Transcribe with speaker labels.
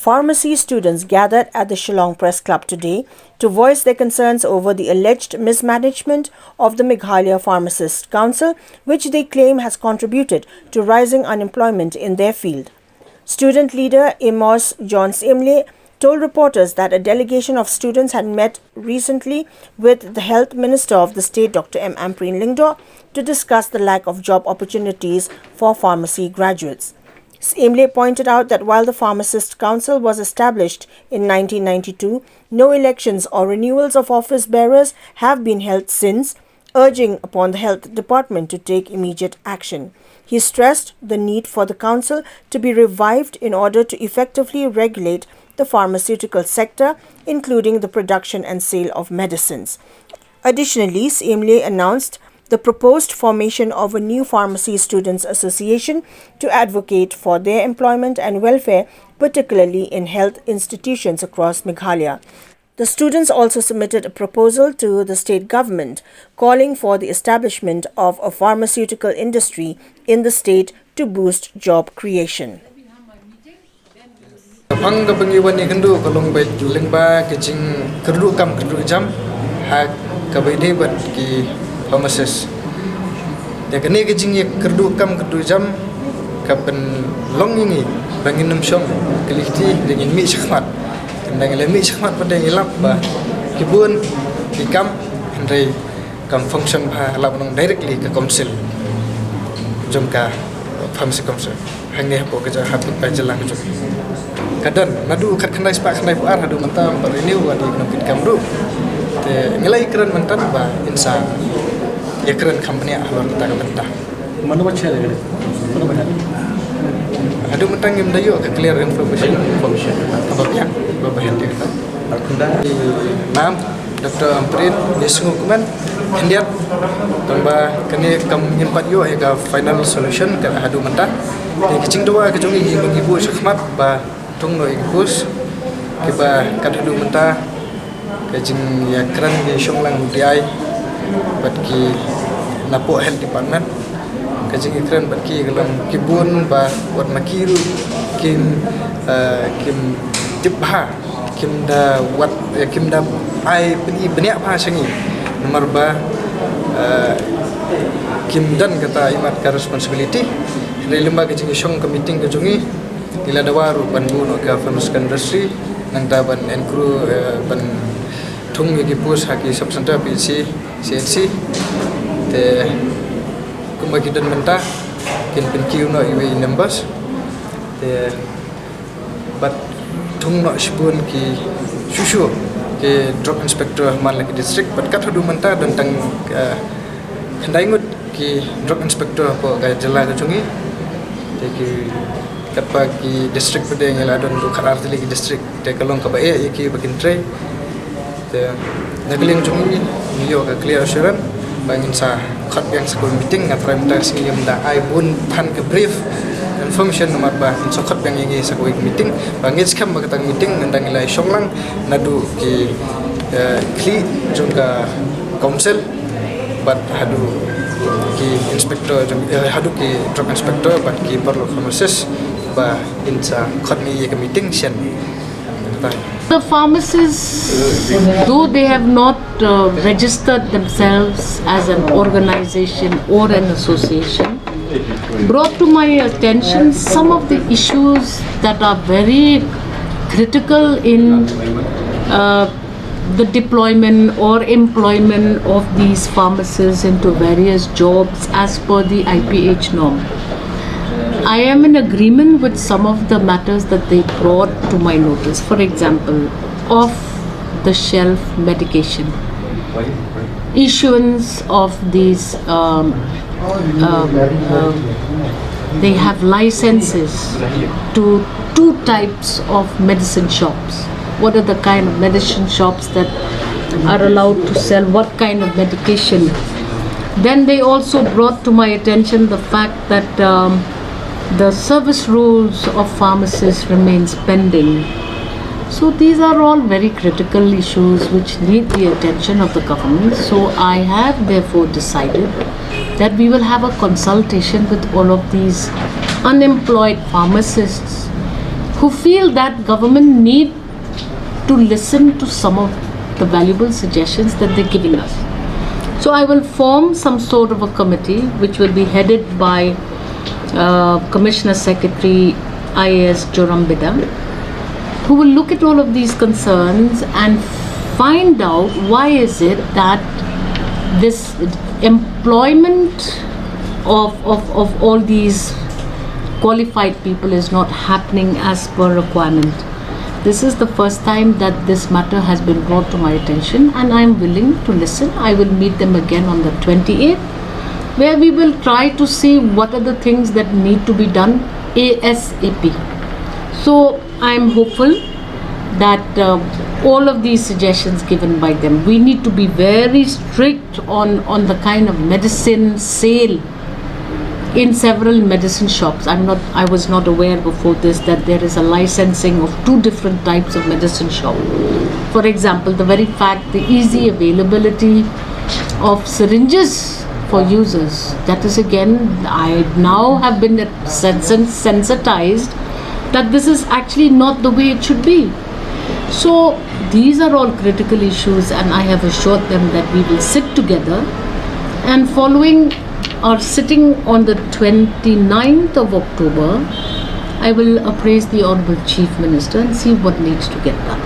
Speaker 1: Pharmacy students gathered at the Shillong Press Club today to voice their concerns over the alleged mismanagement of the Meghalaya Pharmacist Council, which they claim has contributed to rising unemployment in their field. Student leader Emos John Syiemlieh told reporters that a delegation of students had met recently with the Health Minister of the state, Dr. Ampareen Lyngdoh, to discuss the lack of job opportunities for pharmacy graduates. Syiemlieh pointed out that while the Pharmacist Council was established in 1992, no elections or renewals of office bearers have been held since, urging upon the Health Department to take immediate action. He stressed the need for the council to be revived in order to effectively regulate the pharmaceutical sector, including the production and sale of medicines. Additionally, Syiemlieh announced the proposed formation of a new Pharmacy Students Association to advocate for their employment and welfare, particularly in health institutions across Meghalaya. The students also submitted a proposal to the state government calling for the establishment of a pharmaceutical industry in the state to boost job creation.
Speaker 2: Pharmacist. Ya kene kejing ya kerdu jam kapan long ini bangin namsyong kelihti dengan mi syakmat dengan mi syakmat pada ngilap bah kibun dikam hendai kam function bah lap nong directly ke council jom ka pharmacy council hangi hapo kerja habis pajalang jom kadan madu kat kandai spak kandai puar hadu mentam renew adi knopit kamru te ngilai keren mentan bah insa ya keren company alor kita bentah
Speaker 3: mana baca lagi mana baca
Speaker 2: ada mentang yang dayo ke clear information apa pihak bahagian dia di mam Dr. Ampareen Lyngdoh kuman hendiat tambah kini kam nyempat yo ya final solution ke hadu mentah di kecing doa ke jongi mengibu syakmat ba tung no ikus ke ba kad hadu mentah ke jing ya keren di syonglang diai bat ki napo health department kajing ikran bat ki galang kibun ba wat makiru kim tipha kim da wat kim da ai peni banyak pa sangi nomor ba kim dan kata imat ka responsibility dari lembaga kajing syong ke meeting ke jungi ila dawaru banbu no ka pharmaceutical industry nang da ban enkru ban tung yagi pus haki subcenter PC CNC te kumagi dan mentah kin penkiu no iwi numbers te but tung no shibun ki shushu ke drug inspector man lagi district but kat hadu mentah dan tang kandaingut ki drug inspector apa ga jela ka chungi te ki kat pagi district pede ngela don du kharar tili ki district te kalong ka bae ki bakin tray te nagling chungi niyo ka clear assurance bangin sa khat yang school meeting ngatrai mentar sing yam da ai bun than ke brief information nomor ba in so khat yang ngi sa ko meeting bangin skam ba katang meeting nandang ilai shonglang nadu ki kli jongka council bat hadu ki inspector hadu ki drug inspector bat ki perlu pharmacist ba in sa khat ni ke meeting sian.
Speaker 4: The pharmacists, though they have not registered themselves as an organization or an association, brought to my attention some of the issues that are very critical in the deployment or employment of these pharmacists into various jobs as per the IPH norm. I am in agreement with some of the matters that they brought to my notice. For example, off-the-shelf medication, issuance of these, they have licenses to 2 types of medicine shops. What are the kind of medicine shops that are allowed to sell what kind of medication? Then they also brought to my attention the fact that the service rules of pharmacists remains pending. So these are all very critical issues which need the attention of the government. So I have therefore decided that we will have a consultation with all of these unemployed pharmacists who feel that government need to listen to some of the valuable suggestions that they're giving us. So I will form some sort of a committee which will be headed by Commissioner Secretary IAS Jorambida, who will look at all of these concerns and find out why is it that this employment of all these qualified people is not happening as per requirement. This is the first time that this matter has been brought to my attention, and I am willing to listen. I will meet them again on the 28th, where we will try to see what are the things that need to be done ASAP. So I am hopeful that all of these suggestions given by them, we need to be very strict on the kind of medicine sale in several medicine shops. I was not aware before this that there is a licensing of 2 different types of medicine shop. For example, the very fact, the easy availability of syringes for users. That is again, I now have been sensitized that this is actually not the way it should be. So these are all critical issues, and I have assured them that we will sit together, and following our sitting on the 29th of October, I will appraise the Honorable Chief Minister and see what needs to get done.